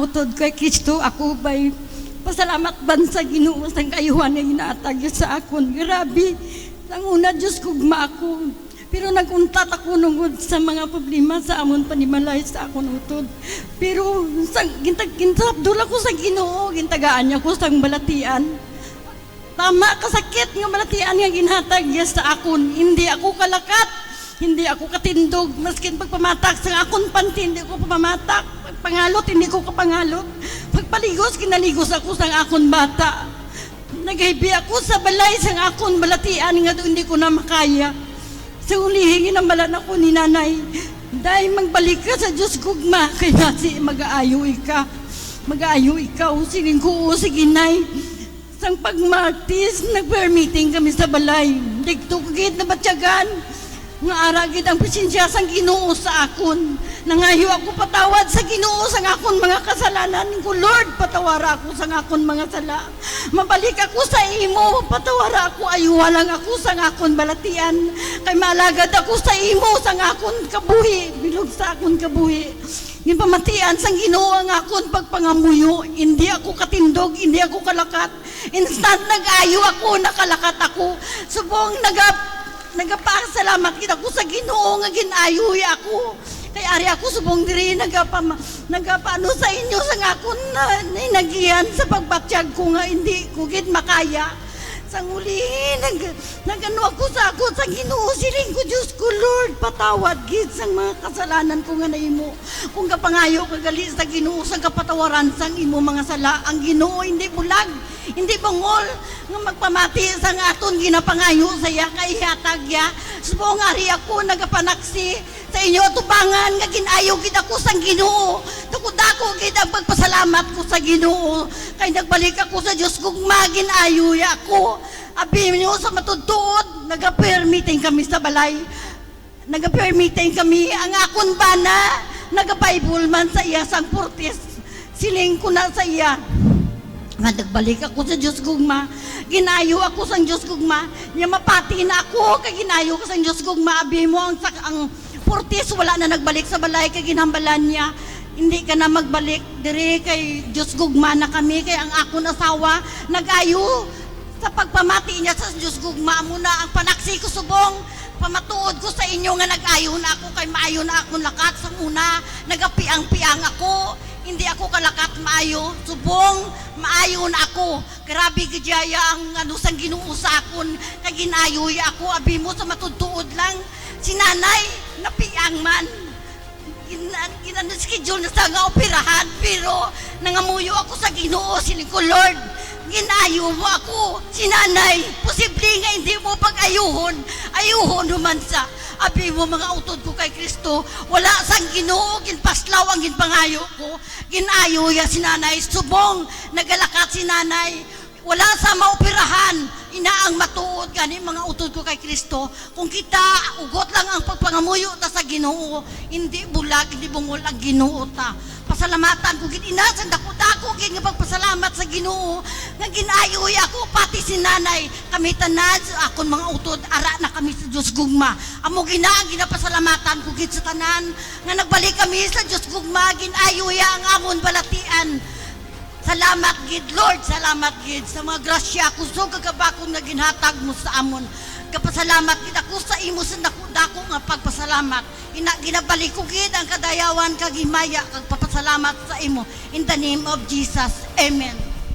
utod kay Kristo, ako ba'y pasalamat ban sa Ginoo sang kayuhan nga ginatag sa akon. Grabe, ang una Diyos kugma ako. Pero naguntat ako nungod sa mga problema sa amon panimalay sa akon utod. Pero gintabdula ko sa Ginoo, gintagaan niya ko sang balatian. Tama, kasakit nga balatian nga ginhatag niya sa akon. Hindi ako kalakat, hindi ako katindog. Maskin pagpamatak sa akon panty, hindi ko pamatak. Pagpangalot, hindi ko kapangalot. Pagpaligos, kinaligos ako sa akon bata. Naghibi ako sa balay sa akon balatian nga doon hindi ko na makaya. Sa ulihingin ang balan ako ni nanay. Dahil magbalik ka sa Diyos gugma, kaya si mag-aayo ika. Mag-aayo ikaw, siling ko o sige nay. Sang pagmartis, nag-prayer meeting kami sa balay. Digto kagit na batyagan. Nga aragid ang presensya sang Ginoo sa akon. Nangayo ako patawad sa Ginoo sang akon mga kasalanan ko. Lord, patawara ako sang akon mga sala. Mabalik ako sa imo, patawara ako, ayuha lang ako sang akon balatian. Kay malagad ako sa imo sang akon kabuhi, bilog sa akon kabuhi. Yung pamatian sang Ginoo ang akon pagpangamuyo. Hindi ako katindog, hindi ako kalakat. Instant nag-ayo ako, nakalakat ako. Subong nagapasalamat kita ko sa Ginoo nga ginayoy ako. Kay ari ako subong diri nagapaano sa inyo sa akon na nagiyan sa pagbatyag ko nga hindi ko gid makaya. Sang uli nagano ako sa Ginoo, siling ko Dios ko, Lord, patawad gid sang mga kasalanan ko nga nahimo. Kung kapangayo kagali sa Ginoo sang kapatawaran sang imo mga sala, ang Ginoo hindi bulag, hindi bangol nga magpamati sang aton ginapangayo saya kay hatag ya. Subong ari ako nagapanaksi sa inyo tubangan nga ginayo gid ako sang Ginoo. Dako gid ang pagpasalamat ko sa Ginoo. Kay nagbalik ako sa Dios kung maginayo ako. Abi niyo sa matudtuod, naga-prayer meeting kami sa balay. Naga-prayer meeting kami ang akon bana, naga-Bible man sa iya sang Portis. Siling ko na sa iya. Nagbalik ako sa Diyos gugma, ginayo ako sa Diyos gugma, niya mapati na ako, kay ginayo ko sa Diyos gugma, abi mo ang Portis, wala na nagbalik sa balay, kay ginhambalan niya, hindi ka na magbalik, dire kay Diyos gugma na kami, kay ang akon asawa, nagayo, sa pagpamati niya sa Diyos gugma, muna ang panaksi ko subong, pamatuod ko sa inyo nga nag-ayo na ako, kay maayo na akong lakat, sa una, nagapiang-piang ako, hindi ako kalakat maayo, subong maayo na ako. Grabe gidya ang ano sang Ginoo sa akon, kay ginayoy ako, abi mo sa matudtuod lang. Si nanay napiang man. Schedule na sa nga operahan, pero nangamuyo ako sa Ginoo, siling ko, Lord, ginayo mo ako. Si nanay, posible nga hindi mo pag-ayuhon, ayuhon naman sa abi mo mga utod ko kay Kristo, wala sang Ginoo, ginpaslaw ang ginpangayo ko, ginayo ya si nanay, subong, nagalakat si nanay, wala sa maoperahan, inaang matuod gani mga utod ko kay Kristo. Kung kita, ugot lang ang pagpangamuyo ta sa Ginoo, hindi bulag, hindi bungol ang Ginoo ta. Pasalamatan ko gid inasan dako gid nga pagpasalamat sa Ginoo nga ginayoy ako pati si nanay kami tanan akon mga utod ara na kami sa Dios gugma. Amo ginapasalamatan ko gid sa tanan nga nagbalik kami sa Dios gugma, ginayoy ang amon balatian. Salamat gid Lord, salamat gid sa mga grasya kusog kagabakong nga ginhatag mo sa amon. Kapasalamat gid ako sa imo sa dako nga pagpasalamat. Ginabalik ko gid ang kadayawan kag himaya kag papasalamat sa imo. In the name of Jesus. Amen.